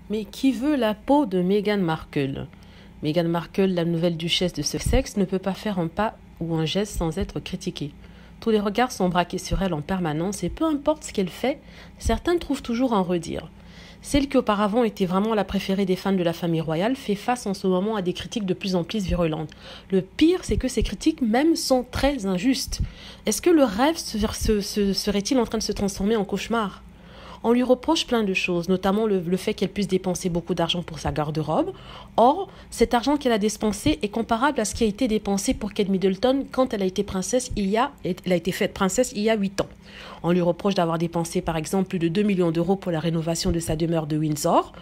Mais qui veut la peau de Meghan Markle? Meghan Markle, la nouvelle duchesse de Sussex, ne peut pas faire un pas ou un geste sans être critiquée. Tous les regards sont braqués sur elle en permanence et peu importe ce qu'elle fait, certains trouvent toujours à en redire. Celle qui auparavant était vraiment la préférée des fans de la famille royale fait face en ce moment à des critiques de plus en plus virulentes. Le pire, c'est que ces critiques même sont très injustes. Est-ce que le rêve serait-il en train de se transformer en cauchemar? On lui reproche plein de choses, notamment le fait qu'elle puisse dépenser beaucoup d'argent pour sa garde-robe. Or, cet argent qu'elle a dépensé est comparable à ce qui a été dépensé pour Kate Middleton quand elle a été elle a été faite princesse il y a 8 ans. On lui reproche d'avoir dépensé par exemple plus de 2 millions d'euros pour la rénovation de sa demeure de Windsor.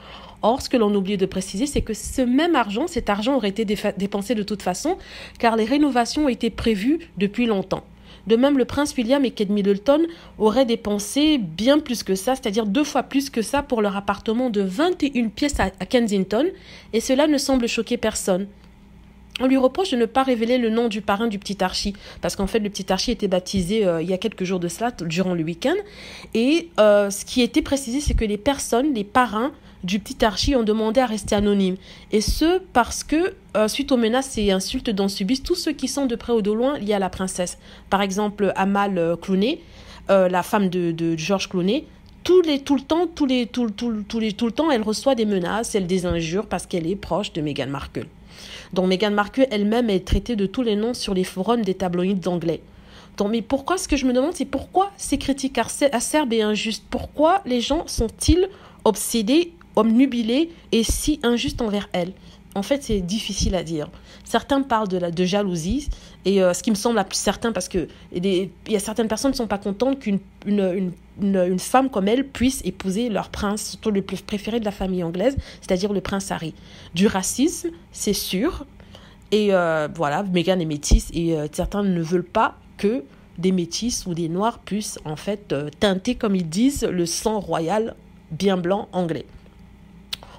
Or, ce que l'on oublie de préciser, c'est que cet argent aurait été dépensé de toute façon, car les rénovations ont été prévues depuis longtemps. De même, le prince William et Kate Middleton auraient dépensé bien plus que ça, c'est-à-dire 2 fois plus que ça pour leur appartement de 21 pièces à Kensington, et cela ne semble choquer personne. On lui reproche de ne pas révéler le nom du parrain du petit Archie, parce qu'en fait, le petit Archie était baptisé il y a quelques jours de cela, durant le week-end, et ce qui était précisé, c'est que les parrains du petit Archie ont demandé à rester anonymes. Et ce, parce que, suite aux menaces et insultes dont subissent tous ceux qui sont de près ou de loin liés à la princesse. Par exemple, Amal Clooney, la femme de George Clooney, tout le temps, elle reçoit des menaces, elle des injures parce qu'elle est proche de Meghan Markle. Donc Meghan Markle elle-même est traitée de tous les noms sur les forums des tabloïds anglais. Donc, mais pourquoi, ce que je me demande, c'est pourquoi ces critiques acerbes et injustes? Pourquoi les gens sont-ils obsédés, obnubilés et si injustes envers elle? En fait, c'est difficile à dire. Certains parlent de jalousie, et ce qui me semble la plus certain, parce que il y a certaines personnes qui ne sont pas contentes une femme comme elle puisse épouser leur prince, surtout le plus préféré de la famille anglaise, c'est-à-dire le prince Harry. Du racisme, c'est sûr, et voilà, Meghan est métisse, et certains ne veulent pas que des métisses ou des noirs puissent en fait teinter, comme ils disent, le sang royal bien blanc anglais.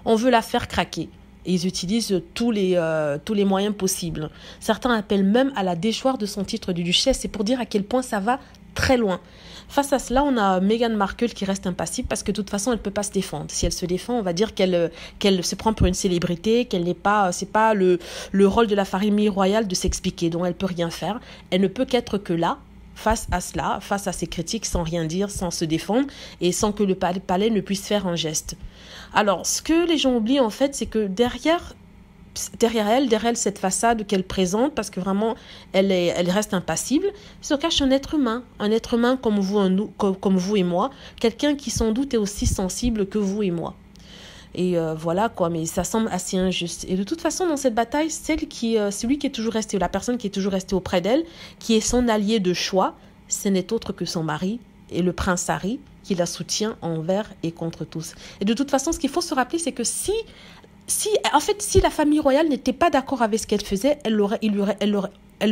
On veut la faire craquer. Et ils utilisent tous les moyens possibles. Certains appellent même à la déchoir de son titre de duchesse. C'est pour dire à quel point ça va très loin. Face à cela, on a Meghan Markle qui reste impassible parce que de toute façon, elle ne peut pas se défendre. Si elle se défend, on va dire qu'elle se prend pour une célébrité, c'est pas le rôle de la famille royale de s'expliquer. Donc, elle ne peut rien faire. Elle ne peut qu'être que là, face à cela, face à ces critiques, sans rien dire, sans se défendre et sans que le palais ne puisse faire un geste. Alors, ce que les gens oublient en fait, c'est que derrière elle, cette façade qu'elle présente, parce que vraiment, elle reste impassible, se cache un être humain comme vous et moi, quelqu'un qui sans doute est aussi sensible que vous et moi. Et voilà quoi, mais ça semble assez injuste. Et de toute façon, dans cette bataille, celui qui est toujours resté, la personne qui est toujours restée auprès d'elle, qui est son allié de choix, ce n'est autre que son mari et le prince Harry, qui la soutient envers et contre tous. Et de toute façon, ce qu'il faut se rappeler, c'est que si la famille royale n'était pas d'accord avec ce qu'elle faisait, elle lui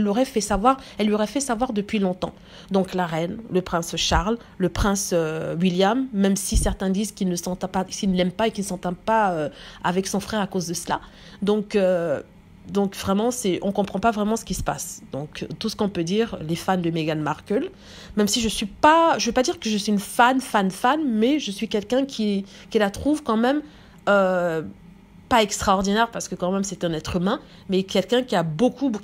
aurait fait savoir depuis longtemps. Donc la reine, le prince Charles, le prince William, même si certains disent qu'ils ne l'aiment pas et qu'ils ne s'entendent pas avec son frère à cause de cela. Donc vraiment, on ne comprend pas vraiment ce qui se passe. Donc tout ce qu'on peut dire, les fans de Meghan Markle, même si je ne veux pas dire que je suis une fan, mais je suis quelqu'un qui la trouve quand même pas extraordinaire, parce que quand même c'est un être humain, mais quelqu'un qui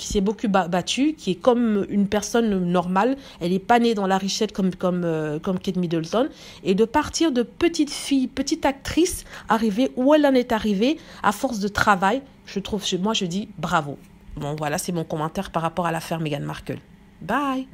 s'est beaucoup battu, qui est comme une personne normale. Elle n'est pas née dans la richesse comme Kate Middleton, et de partir de petite fille, petite actrice, arriver où elle en est arrivée à force de travail, je dis bravo. Bon voilà, c'est mon commentaire par rapport à l'affaire Meghan Markle. Bye.